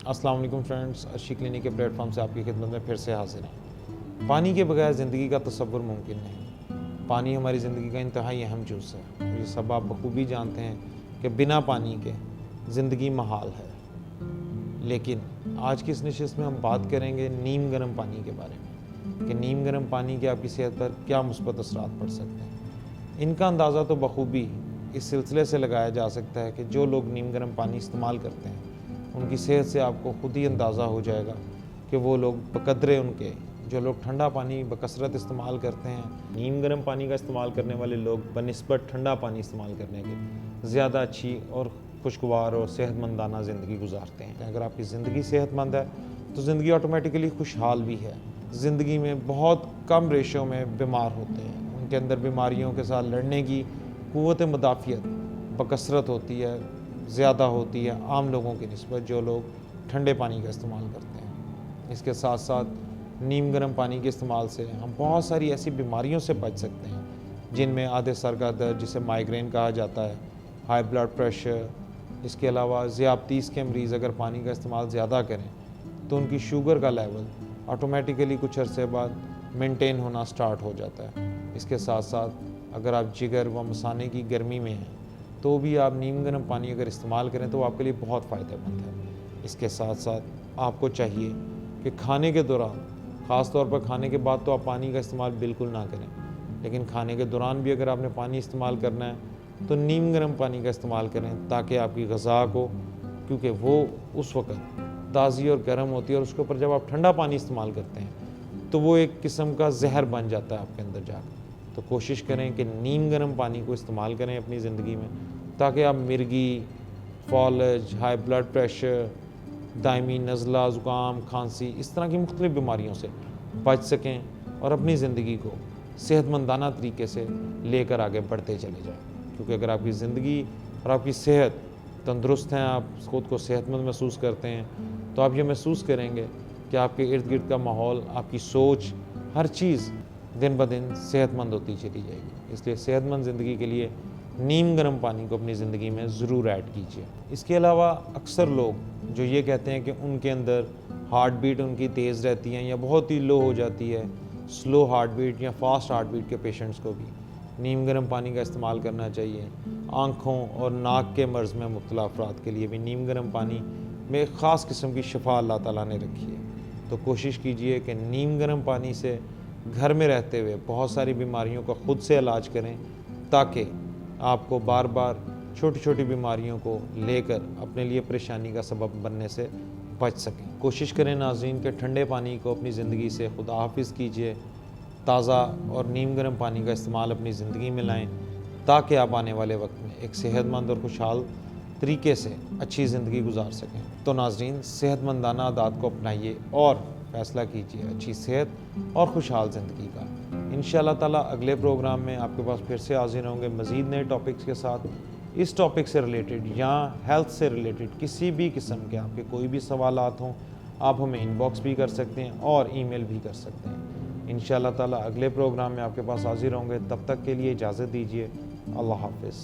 अस्सलाम वालेकुम friends, Arshi clinic के प्लेटफॉर्म से आपकी खिदमत में फिर से हाजिर हैं। पानी के बगैर ज़िंदगी का तसव्वुर मुमकिन नहीं। पानी हमारी ज़िंदगी का इंतहाई अहम जुज़ है और ये सब आप बखूबी जानते हैं कि बिना पानी के ज़िंदगी महाल है। लेकिन आज की इस नशिस्त में हम बात करेंगे नीम गर्म पानी के बारे में कि नीम गर्म पानी के आपकी सेहत पर क्या मुस्बत असरात पड़ सकते हैं। इनका अंदाज़ा तो बखूबी इस सिलसिले से लगाया जा सकता है कि जो लोग नीम गर्म पानी इस्तेमाल करते हैं उनकी सेहत से आपको खुद ही अंदाज़ा हो जाएगा कि वो लोग बकदरे उनके जो लोग ठंडा पानी बकसरत इस्तेमाल करते हैं, नीम गर्म पानी का इस्तेमाल करने वाले लोग बनिस्बत ठंडा पानी इस्तेमाल करने के ज़्यादा अच्छी और खुशगवार और सेहतमंदाना ज़िंदगी गुजारते हैं। अगर आपकी ज़िंदगी सेहतमंद है तो ज़िंदगी ऑटोमेटिकली खुशहाल भी है। ज़िंदगी में बहुत कम रेशो में बीमार होते हैं, उनके अंदर बीमारियों के साथ लड़ने की क़ुव्वत मुदाफ़ियत बकसरत होती है, ज़्यादा होती है आम लोगों की निस्बत जो लोग ठंडे पानी का इस्तेमाल करते हैं। इसके साथ साथ नीम गर्म पानी के इस्तेमाल से हम बहुत सारी ऐसी बीमारियों से बच सकते हैं जिनमें आधे सर का दर्द जिसे माइग्रेन कहा जाता है, हाई ब्लड प्रेशर, इसके अलावा ज़ियाबतीस के मरीज़ अगर पानी का इस्तेमाल ज़्यादा करें तो उनकी शुगर का लेवल ऑटोमेटिकली कुछ अरसे बाद मेंटेन होना स्टार्ट हो जाता है। इसके साथ साथ अगर आप जिगर व मसाने की गर्मी में हैं तो भी आप नीम गर्म पानी अगर इस्तेमाल करें तो आपके लिए बहुत फ़ायदेमंद है। इसके साथ साथ आपको चाहिए कि खाने के दौरान, ख़ास तौर पर खाने के बाद तो आप पानी का इस्तेमाल बिल्कुल ना करें, लेकिन खाने के दौरान भी अगर आपने पानी इस्तेमाल करना है तो नीम गर्म पानी का इस्तेमाल करें ताकि आपकी ग़िज़ा को, क्योंकि वो उस वक्त ताज़ी और गर्म होती है और उसके ऊपर जब आप ठंडा पानी इस्तेमाल करते हैं तो वो एक किस्म का जहर बन जाता है आपके अंदर जाकर। तो कोशिश करें कि नीम गर्म पानी को इस्तेमाल करें अपनी ज़िंदगी में ताकि आप मिर्गी, फॉलज, हाई ब्लड प्रेशर, दायमी नज़ला, ज़ुकाम, खांसी, इस तरह की मुख्तलिफ़ बीमारियों से बच सकें और अपनी ज़िंदगी को सेहतमंदाना तरीके से लेकर आगे बढ़ते चले जाएं। क्योंकि अगर आपकी ज़िंदगी और आपकी सेहत तंदुरुस्त हैं, आप खुद को सेहतमंद महसूस करते हैं, तो आप ये महसूस करेंगे कि आपके इर्द गिर्द का माहौल, आपकी सोच, हर चीज़ दिन ब दिन सेहतमंद होती चली जाएगी। इसलिए सेहतमंद ज़िंदगी के लिए नीम गर्म पानी को अपनी ज़िंदगी में ज़रूर ऐड कीजिए। इसके अलावा अक्सर लोग जो ये कहते हैं कि उनके अंदर हार्ट बीट उनकी तेज़ रहती है या बहुत ही लो हो जाती है, स्लो हार्ट बीट या फास्ट हार्ट बीट के पेशेंट्स को भी नीम गर्म पानी का इस्तेमाल करना चाहिए। आँखों और नाक के मर्ज़ में मुब्तला अफराद के लिए भी नीम गर्म पानी में एक ख़ास किस्म की शफा अल्लाह ताला ने रखी है। तो कोशिश कीजिए कि नीम गर्म पानी से घर में रहते हुए बहुत सारी बीमारियों का ख़ुद से इलाज करें ताकि आपको बार बार छोटी छोटी बीमारियों को लेकर अपने लिए परेशानी का सबब बनने से बच सकें। कोशिश करें नाज़रीन के ठंडे पानी को अपनी ज़िंदगी से खुदा हाफिज़ कीजिए, ताज़ा और नीम गर्म पानी का इस्तेमाल अपनी ज़िंदगी में लाएं ताकि आप आने वाले वक्त में एक सेहतमंद और खुशहाल तरीके से अच्छी ज़िंदगी गुजार सकें। तो नाज़रीन, सेहतमंदाना आदात को अपनाइए और फ़ैसला कीजिए अच्छी सेहत और खुशहाल ज़िंदगी का। इंशाअल्लाह ताला अगले प्रोग्राम में आपके पास फिर से हाजिर होंगे मज़ीद नए टॉपिक्स के साथ। इस टॉपिक से रिलेटेड या हेल्थ से रिलेटेड किसी भी किस्म के आपके कोई भी सवालात हों, आप हमें इनबॉक्स भी कर सकते हैं और ईमेल भी कर सकते हैं। इंशाअल्लाह ताला अगले प्रोग्राम में आपके पास हाजिर होंगे। तब तक के लिए इजाज़त दीजिए। अल्लाह हाफ़िज़।